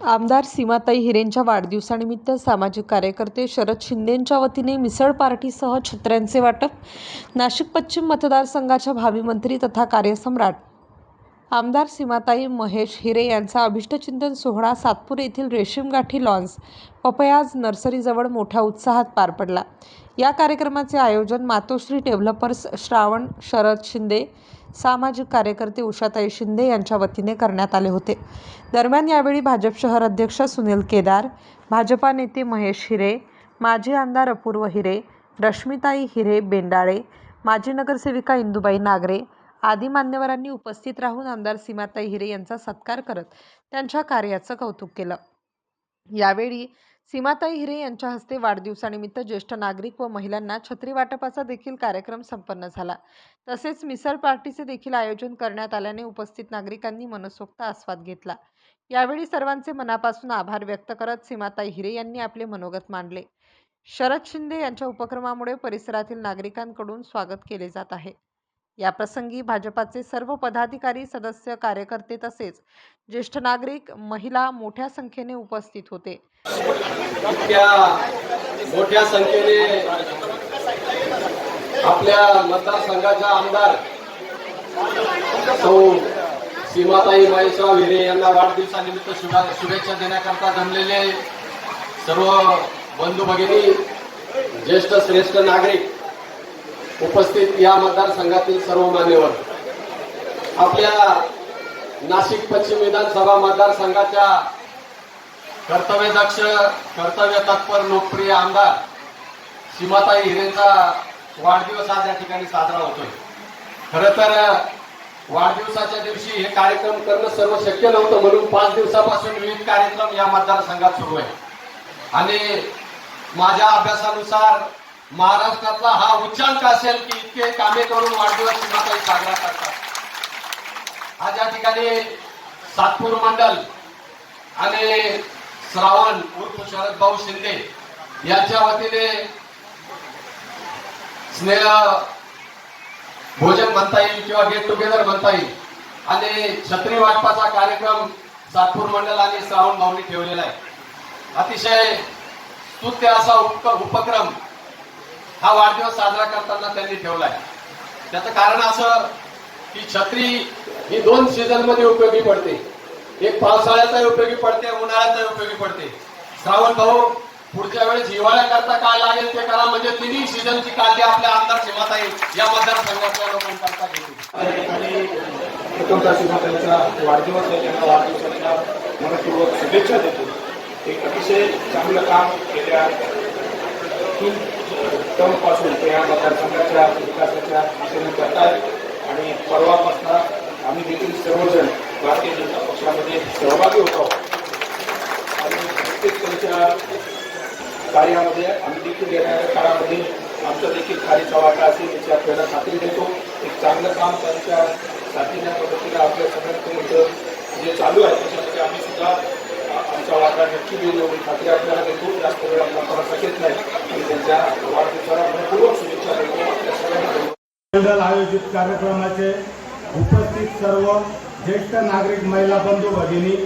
आमदार सीमाताई हिरेंच्या वाढदिवसानिमित्त सामाजिक कार्यकर्ते शरद शिंदेंच्या वतीने मिसळ पार्टीसह छत्र्यांचे वाटप. नाशिक पश्चिम मतदारसंघाच्या भावी मंत्री तथा कार्यसम्राट आमदार सीमाताई महेश हिरे यांचा अभिष्टचिंतन सोहळा सातपूर येथील रेशीमगाठी लॉन्स पपयाज नर्सरीजवळ मोठ्या उत्साहात पार पडला. या कार्यक्रमाचे आयोजन मातोश्री डेव्हलपर्स श्रावण शरद शिंदे, सामाजिक कार्यकर्ते उषाताई शिंदे यांच्या वतीने करण्यात आले होते. दरम्यान यावेळी भाजप शहर अध्यक्ष सुनील केदार, भाजपा नेते महेश हिरे, माजी आमदार अपूर्व हिरे, रश्मिताई हिरे बेंडाळे, माजी नगरसेविका इंदुबाई नागरे आदी मान्यवरांनी उपस्थित राहून आमदार सीमाताई हिरे यांचा सत्कार करत त्यांच्या कार्याचं कौतुक केलं. यावेळी सीमाताई हिरे यांच्या हस्ते वाढदिवसानिमित्त ज्येष्ठ नागरिक व महिलांना छत्री वाटपाचा देखील कार्यक्रम संपन्न झाला. तसेच मिसळ पार्टीचे देखील आयोजन करण्यात आल्याने उपस्थित नागरिकांनी मनसोक्त आस्वाद घेतला. यावेळी सर्वांचे मनापासून आभार व्यक्त करत सीमाताई हिरे यांनी आपले मनोगत मांडले. शरद शिंदे यांच्या उपक्रमामुळे परिसरातील नागरिकांकडून स्वागत केले जात आहे. याप्रसंगी भाजपाचे सर्व पदाधिकारी, सदस्य, कार्यकर्ते तसेच ज्येष्ठ नागरिक, महिला मोठ्या संख्येने उपस्थित होते. मोठ्या संख्येने आपल्या मतदारसंघाच्या आमदार सौ सीमाताई महेशराव हिरे यांना वाढदिवसानिमित्त शुभेच्छा देण्याकरता जमलेले सर्व बंधू भगिनी, ज्येष्ठ श्रेष्ठ नागरिक, उपस्थित या मतदारसंघातील सर्व मान्यवर, आपल्या नाशिक पश्चिम विधानसभा मतदारसंघाच्या कर्तव्यदक्ष, कर्तव्य तत्पर, लोकप्रिय आमदार सीमाताई हिरेंचा वाढदिवस आज या ठिकाणी साजरा होतोय. खरं तर वाढदिवसाच्या दिवशी हे कार्यक्रम करणं सर्व शक्य नव्हतं, म्हणून 5 दिवसापासून विविध कार्यक्रम या मतदारसंघात सुरू आहे. आणि माझ्या अभ्यासानुसार महाराष्ट्रातला हा उच्चांक असेल की इतके कामे करून वाढदिवस सीमाताई साजरा करतात. आज या ठिकाणी सातपूर मंडल आणि श्रावण उर्फ शरद भाऊ शिंदे यांच्या वतीने स्नेह भोजन म्हणता येईल किंवा गेट टुगेदर म्हणता येईल आणि छत्री वाटपाचा कार्यक्रम सातपूर मंडल आणि श्रावण भाऊंनी ठेवलेला आहे. अतिशय स्तुत्य असा उपक्रम हा वाढदिवस साजरा करताना त्यांनी ठेवलाय. त्याचं कारण असं की छत्री ही 2 सीझन मध्ये उपयोगी पडते. एक पावसाळ्याचा उपयोगी पडते, उन्हाळ्याचा उपयोगी पडते. श्रावण भाऊ पुढच्या वेळेस हिवाळ्याकरता काय लागेल ते करा, म्हणजे तिन्ही सीझनची काळजी आपल्या आमदार सीमाताई या मतदारसंघातल्या लोकांकरता घेतील. आणि प्रथमतः सीमाताईंचा वाढदिवस आहे, त्यांना वाढदिवसाच्या मनपूर्वक शुभेच्छा देतो. एक अतिशय चांगलं काम गेल्या 3 टर्मपासून ते या मतदारसंघाच्या विकासाच्या दिशेने करतात आणि परवापासून आम्ही देखील सर्वजण भारतीय जनता पक्षामध्ये सहभागी होतो आणि प्रत्येक त्यांच्या कार्यामध्ये आम्ही देखील येणाऱ्या काळामध्ये आमचा देखील कार्याचा वाटा असेल याची आपल्याला खात्री देतो. एक चांगलं काम त्यांच्या साथीच्या पद्धतीने आपल्या सगळ्यांचं जे चालू आहे त्याच्यामध्ये आम्ही सुद्धा आमचा वाटा नक्की देऊ एवढी खात्री आपल्याला देतो. जास्त वेळ आपला करू शकत नाही आणि त्यांच्या वाढदिवसाला मनपूर्वक शुभेच्छा देतो. आपल्या सगळ्यांना आयोजित कार्यक्रमाचे उपस्थित सर्व ज्येष्ठ नागरिक, महिला बंधू भगिनी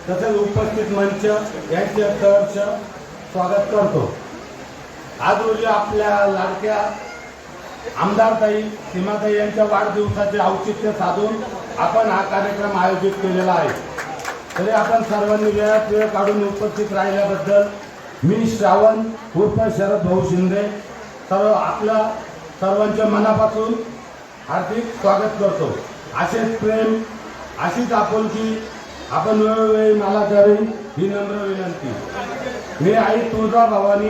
तसेच उपस्थित मंच यांचे सहर्ष स्वागत करतो. आज रोजी आपल्या लाडक्या आमदारताई सीमाताई यांच्या वाढदिवसाचे औचित्य साधून आपण हा कार्यक्रम आयोजित केलेला आहे. तरी आपण सर्वांनी वेळात वेळ काढून उपस्थित राहिल्याबद्दल मी श्रावण उर्फ शरद भाऊ शिंदे आपल्या सर्वांच्या मनापासून हार्दिक स्वागत करतो. असेच प्रेम, अशीच आपुलकी आपण वेळोवेळी मला करेन ही नम्र विनंती. मी आई तुळजा भवानी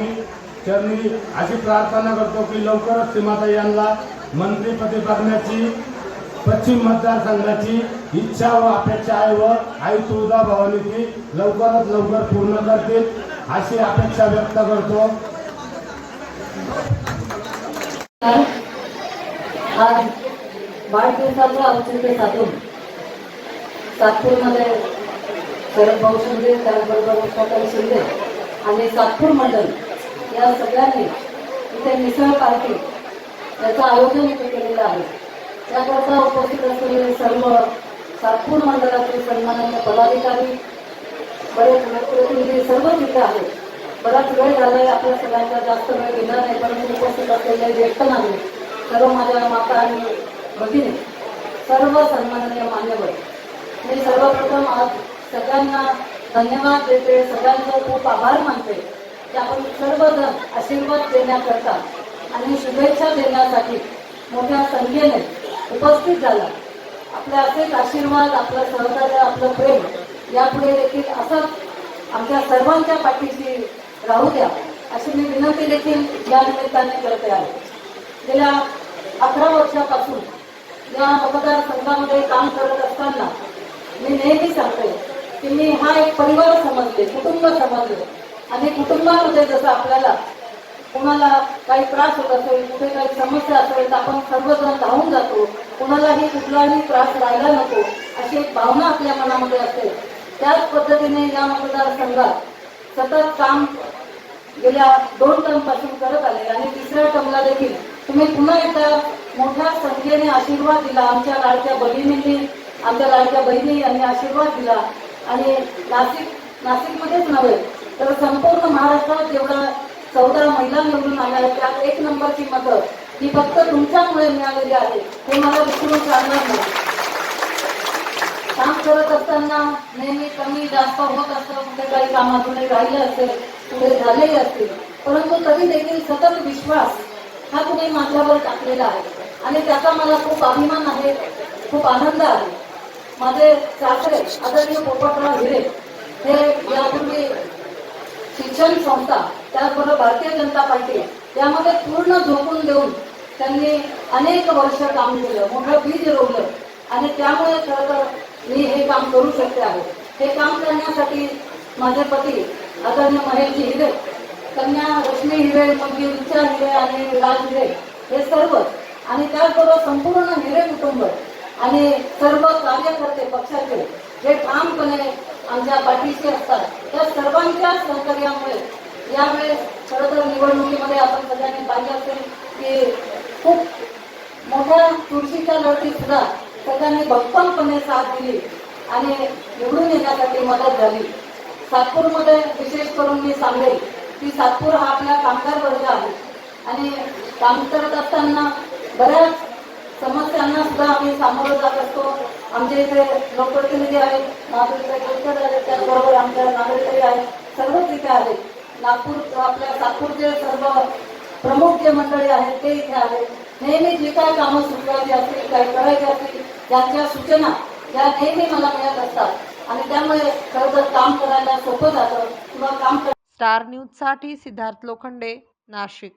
चरणी अशी प्रार्थना करतो की लवकरच सीमाताई यांना मंत्रिपदी बघण्याची पश्चिम मतदारसंघाची इच्छा व अपेक्षा आहे व आई तुळजा भवानी ती लवकरात लवकर पूर्ण करतील अशी अपेक्षा व्यक्त करतो. आज वाढदिवसाचं औचित्य साधून सातपूरमध्ये शरद भाऊ शिंदे, त्याचबरोबर उषाताई शिंदे आणि सातपूर मंडल या सगळ्यांनी इथे मिसळ पार्टी याचं आयोजन इथे केलेलं आहे. त्याकरता उपस्थित असलेले सर्व सातपूर मंडळाचे सन्माननीय पदाधिकारी, बरेच लोकप्रतिनिधी सर्व तिथे आहेत. बराच वेळ झालाय, आपल्या सगळ्यांचा जास्त वेळ घेणार नाही, परंतु उपस्थित असलेले ज्येष्ठ नागरिक, सर्व माझ्या माता आणि भगिनी, सर्व सन्माननीय मान्यवर, मी सर्वप्रथम आज सगळ्यांना धन्यवाद देते, सगळ्यांचं खूप आभार मानते की आपण सर्वजण आशीर्वाद देण्याकरता आणि शुभेच्छा देण्यासाठी मोठ्या संख्येने उपस्थित झाला. आपले असेच आशीर्वाद, आपलं सहकार्य, आपलं प्रेम यापुढे देखील असंच आमच्या सर्वांच्या पाठीशी राहू द्या, अशी मी विनंती देखील या निमित्ताने करते आहे. गेल्या 11 वर्षापासून या मतदारसंघामध्ये काम करत असताना मी नेहमी सांगते की मी हा एक परिवार समजले, कुटुंब समजले, आणि कुटुंबामध्ये जसं आपल्याला कुणाला काही त्रास होत असेल, कुठे काही समस्या असेल तर आपण सर्वजण धावून जातो, कुणालाही कुठलाही त्रास राहायला नको अशी एक भावना आपल्या मनामध्ये असते. त्याच पद्धतीने या मतदारसंघात सतत काम गेल्या 2 टर्मपासून करत आले आणि 3ऱ्या टर्मला देखील तुम्ही पुन्हा एकदा मोठ्या संख्येने आशीर्वाद दिला. आमच्या लाडक्या बहिणी यांनी आशीर्वाद दिला आणि नाशिकमध्येच नव्हे तर संपूर्ण महाराष्ट्रात जेवढा 14 महिला निवडून आल्या आहेत, त्यात 1 नंबरची मतं ही फक्त तुमच्यामुळे मिळालेली आहे, हे मला विसरून चालणार नाही. काम करत असताना नेहमी कमी जास्त होत असतं, कुठे काही कामातून राहिले असेल, कुठे झालेले असतील, परंतु तरी देखील सतत विश्वास हा तुम्ही माझ्यावर टाकलेला आहे आणि त्याचा मला खूप अभिमान आहे, खूप आनंद आहे. माझे सासरे आदरणीय पोपटराव हिरे हे यापूर्वी शिक्षण संस्था, त्याचबरोबर भारतीय जनता पार्टी यामध्ये पूर्ण झोकून देऊन त्यांनी अनेक वर्ष काम केलं, मोठं बीज रोवलं आणि त्यामुळे खरं तर मी हे काम करू शकते आहे. हे काम करण्यासाठी माझे पती आदरणीय महेशजी हिरे, कन्या रश्मी हिरे, मुलगी रिचा हिरे आणि राज हिरे हे सर्व, आणि त्याचबरोबर संपूर्ण हिरे कुटुंब आणि सर्व कार्यकर्ते पक्षाचे जे ठामपणे आमच्या पाठीशी असतात, त्या सर्वांच्या सहकार्यामुळे यावेळेस खरं तर निवडणुकीमध्ये आपण सगळ्यांनी पाहिलं असेल की खूप मोठ्या चुरशीच्या लढतीत सुद्धा सगळ्यांनी भक्कमपणे साथ दिली आणि निवडून येण्यासाठी मदत झाली. सातपूरमध्ये विशेष करून मी सांगेल की सातपूर हा आपला कामगार वर्ग आहे आणि काम करत असताना बऱ्याच समस्यांना सुद्धा आम्ही सामोरं जात असतो. आमच्या इथे लोकप्रतिनिधी आहेत, त्याचबरोबर आमच्या नागरिकही आहेत, सर्वच इथे आहेत. आपल्या सातपूरचे सर्व प्रमुख जे मंडळी आहेत ते इथे आहेत. नेहमी जे काय कामं सुचवायची असतील, काय करायची असतील, त्यांच्या सूचना या नेहमी मला मिळत असतात आणि त्यामुळे खरं तर काम करायला सोपं जातं किंवा काम स्टार न्यूजसाठी सिद्धार्थ लोखंडे, नाशिक.